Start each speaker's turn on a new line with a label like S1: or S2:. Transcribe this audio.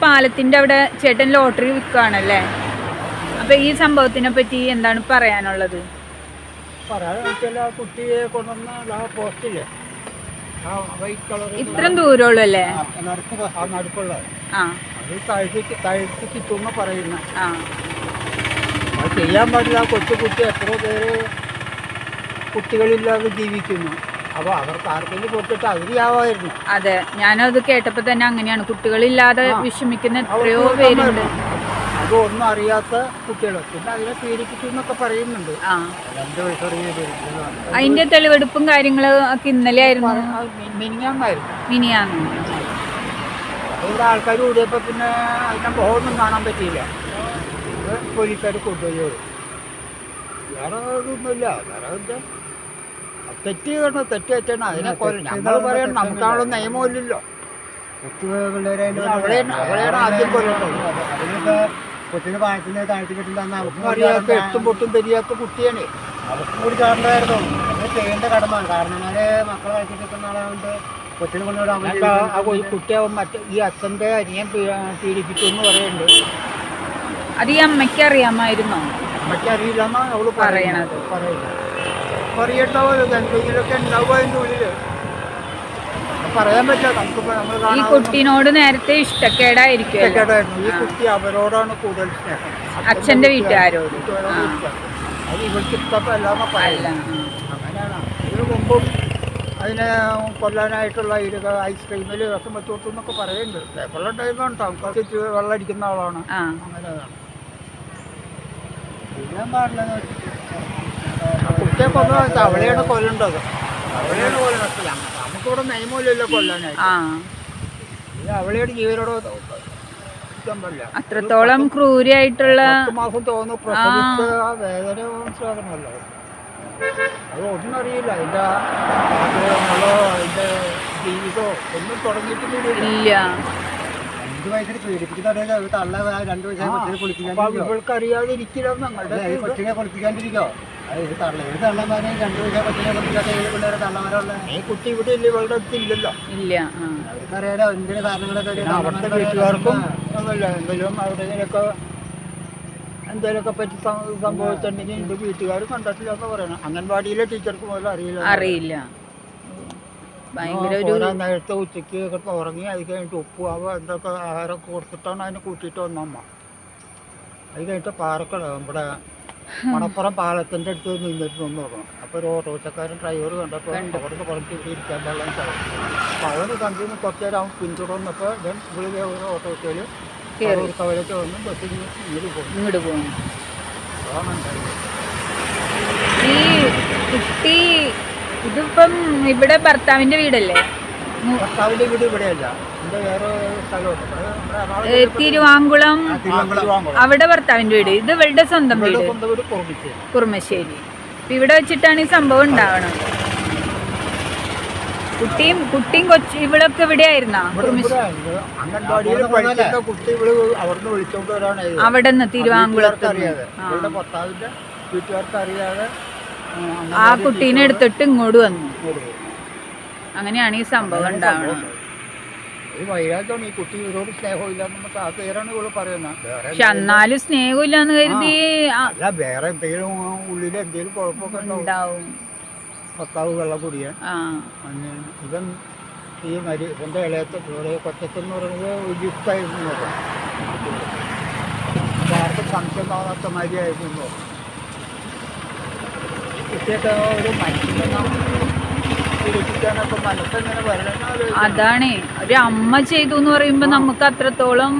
S1: പാലത്തിന്റെ അവിടെ ചേട്ടൻ ലോട്ടറി വിൽക്കുകയാണല്ലേ. അപ്പൊ ഈ സംഭവത്തിനെ പറ്റി എന്താണ് പറയാനുള്ളത്?
S2: കുട്ടിയെ കൊണ്ടുവന്ന പോസ്റ്റില്ലേ,
S1: ഇത്രയും ദൂരമുള്ളൂ അല്ലേ?
S2: നടുക്കുള്ള
S1: ആ
S2: അത് താഴ്ത്തി കിട്ടുന്ന പറയുന്ന അത് ചെയ്യാൻ പാടില്ല. കൊച്ചു കുട്ടി എത്ര പേര് കുട്ടികളില്ലാതെ ജീവിക്കുന്നു. അപ്പൊ അവർക്ക് ആർക്കെങ്കിലും കൊടുത്തിട്ട് അതിരിയാവായിരുന്നു.
S1: അതെ, ഞാനത് കേട്ടപ്പോ തന്നെ അങ്ങനെയാണ്. കുട്ടികളില്ലാതെ വിഷമിക്കുന്ന എത്രയോ പേരുണ്ട്.
S2: അത് ഒന്നും അറിയാത്ത കുട്ടികൾ പിന്നെ അതിനെ പീഡിപ്പിച്ചു എന്നൊക്കെ പറയുന്നുണ്ട്. 2 വയസ്സുള്ള
S1: അതിന്റെ തെളിവെടുപ്പും കാര്യങ്ങളും ഒക്കെ ഇന്നലെ ആയിരുന്നു, മിനിയാന്ന്.
S2: ഇവിടെ ആൾക്കാർ കൂടിയപ്പോ പിന്നെ അതിനെ മുഖമൊന്നും കാണാൻ പറ്റിയില്ല. പോലീസുകാർ കൊണ്ടുപോയി. വേറെ ഇതൊന്നുമില്ല. വേറെ എന്താ തെറ്റ് ചെയ്യണം, തെറ്റ് തെറ്റണം. അതിനെ നമ്മൾ പറയണം. നമുക്കാണല്ലോ നിയമമില്ലല്ലോ. അവിടെയാണ് ആദ്യം കൊല്ലുന്നത്. കൊച്ചിന് പാഴത്തിന് താഴ്ത്തി കിട്ടുന്ന അറിയാത്ത എട്ടും പൊട്ടും തെരിയാത്ത കുട്ടിയാണ്. അവർക്ക് കൂടി കാണണ്ടായിരുന്നു. അത് ചെയ്യേണ്ട കടമാണ്. കാരണന്മാരെ മക്കളെ കഴിച്ചിട്ടിരിക്കുന്ന ആളായതുകൊണ്ട് കൊച്ചിനെ കൊണ്ടുവിടാൻ കുട്ടിയാവും. ഈ അച്ഛൻ്റെ അനിയൻ പീഡിപ്പിച്ചു എന്ന് പറയുന്നുണ്ട്.
S1: അത് ഈ അമ്മയ്ക്ക് അറിയാമായിരുന്നോ?
S2: അമ്മയ്ക്ക് അറിയില്ലെന്നാ അവള് പറയണത്. പറയണ്ടാവുമല്ലോ, എന്തെങ്കിലുമൊക്കെ ഉണ്ടാവുക അതിൻ്റെ ഉള്ളില്. പറയാൻ പറ്റില്ല. നമുക്ക്
S1: ഈ കുട്ടീനോട് നേരത്തെ ഇഷ്ടക്കേടായിരിക്കും.
S2: ഈ കുട്ടി അവരോടാണ് കൂടുതൽ സ്നേഹം,
S1: അച്ഛന്റെ വീട്ടുകാരോട്.
S2: അത് ഇവർക്ക് ഇഷ്ടപ്പെല്ലാന്ന് പറയില്ല. അങ്ങനെയാണ്. ഇതിനു മുമ്പും അതിനെ കൊല്ലാനായിട്ടുള്ള ഐസ്ക്രീമിൽ വിഷം വെച്ചോട്ടു എന്നൊക്കെ പറയുന്നുണ്ട്. പേപ്പറിലെ ടൈമുണ്ടാവും. കുറച്ച് വെള്ളം അടിക്കുന്ന ആളാണ്. അങ്ങനെയാണ്. ചെയ്യാൻ പാടില്ലെന്ന് വെച്ചിട്ട് കുട്ടിയെ കൊല്ലം അവളെയാണ് കൊല്ലേണ്ടത്. അവളെയാണ് കൊല്ലണത്. നമുക്കിവിടെ നിയമമില്ലല്ലോ കൊല്ലാനായിട്ട്. അവളെയുടെ ജീവനോട്
S1: അത്രത്തോളം ക്രൂരായിട്ടുള്ള
S2: 10 മാസം തോന്നുന്നു പ്രസവിച്ച ആ വേദന മനസ്സിലാക്കണമല്ലോ. അത് ഒന്നും അറിയില്ല. അതിൻ്റെ ആഗ്രഹങ്ങളോ അതിൻ്റെ ജീവിതമോ ഒന്നും തുടങ്ങിയിട്ടില്ല. 5 വയസ്സിൽ പീഡിപ്പിക്കുന്ന തള്ള 2 വയസ്സായി കുളിപ്പിക്കാൻ ഇവൾക്ക് അറിയാതെ ഇരിക്കില്ല. കൊച്ചിനെ കുളിപ്പിക്കാണ്ടിരിക്കോ? തള്ളമാരെ 2 വയസ്സായി കൊച്ചിനെ കുളിപ്പിക്കാത്ത 7 പിള്ളേരെ തള്ളമാരുള്ള ഈ കുട്ടി ഇവിടെ ഇല്ല, ഇവളുടെ അടുത്തില്ലല്ലോ.
S1: ഇല്ല.
S2: അവർക്കറിയാലോ എന്തിന് കാരണങ്ങളൊക്കെ. അവിടുത്തെ വീട്ടുകാർക്കും ഒന്നുമില്ല. എന്തെങ്കിലും അവിടെ എന്തെങ്കിലുമൊക്കെ പറ്റി സംഭവിച്ചിട്ടുണ്ടെങ്കിൽ എൻ്റെ വീട്ടുകാർ കണ്ടിട്ടില്ല എന്ന് പറയണം. അംഗൻവാടിയിലെ ടീച്ചർക്ക് പോലും അറിയില്ല. നേരത്തെ ഉച്ചയ്ക്ക് ഉറങ്ങി അത് കഴിഞ്ഞിട്ട് ഉപ്പുമാവ് എന്തൊക്കെ ആഹാരമൊക്കെ കൊടുത്തിട്ടാണ് അതിനെ കൂട്ടിയിട്ട് വന്നമ്മ. അത് കഴിഞ്ഞിട്ട് പാറക്കട നമ്മുടെ മണപ്പുറം പാലത്തിൻ്റെ അടുത്ത് നിന്നിട്ട് നിന്ന് നോക്കണം. അപ്പോൾ ഒരു ഓട്ടോറിക്ഷക്കാരൻ ഡ്രൈവർ കണ്ടപ്പോൾ അവിടുന്ന് കുറച്ച് ഇവിടെ ഇരിക്കാൻ പാടില്ല സ്ഥലം. അപ്പോൾ അവന് കണ്ടിന്ന് കുറച്ച് നേരം അവൻ പിന്തുടർന്നപ്പോൾ ഇവിടെ ഒരു ഓട്ടോറിക്ഷയിൽ കവലൊക്കെ വന്ന് ബസ്സിൽ ഇങ്ങോട്ട് പോകുന്നു.
S1: ഈ കുട്ടി ഇതിപ്പം ഇവിടെ ഭർത്താവിന്റെ വീടല്ലേ?
S2: ഭർത്താവിന്റെ വീട് ഇവിടെയല്ല, എൻ്റെ വേറെ സ്ഥലമുണ്ട്,
S1: തിരുവാങ്കുളം. അവിടെ ഭർത്താവിന്റെ വീട്. ഇത് ഇവളുടെ സ്വന്തം വീട് കുറുമശ്ശേരി. ഇവിടെ വെച്ചിട്ടാണ് ഈ സംഭവം ഉണ്ടാവണം. കുട്ടിയും കൊച്ചു ഇവളൊക്കെ ഇവിടെ ആയിരുന്നാ? അവിടെ നിന്ന് തിരുവാങ്കുളത്ത് ആ കുട്ടീനെ എടുത്തിട്ട് ഇങ്ങോട്ട് വന്നു. അങ്ങനെയാണ് ഈ സംഭവം ഉണ്ടാവണം. പക്ഷെ എന്നാലും സ്നേഹമില്ലാന്ന് കരുതി
S2: വേറെ എന്തെങ്കിലും ഉള്ളിൽ എന്തെങ്കിലും കുഴപ്പമൊക്കെ ഉണ്ടാവും. ഭർത്താവ് വെള്ളം കുടിയാൻ ഇവൻ ഈ ഇവൻ്റെ ഇളയത്തെ കൊച്ചത്തെന്ന് പറയുന്നത് യുക്തായിരുന്നു. അപ്പോൾ ആർക്കും സംശയം തോന്നാത്ത മരിയായിരുന്നു. കുട്ടിയൊക്കെ ഒരു
S1: അതാണ് ഒരു അമ്മ ചെയ്തു എന്ന് പറയുമ്പോ നമുക്ക് അത്രത്തോളം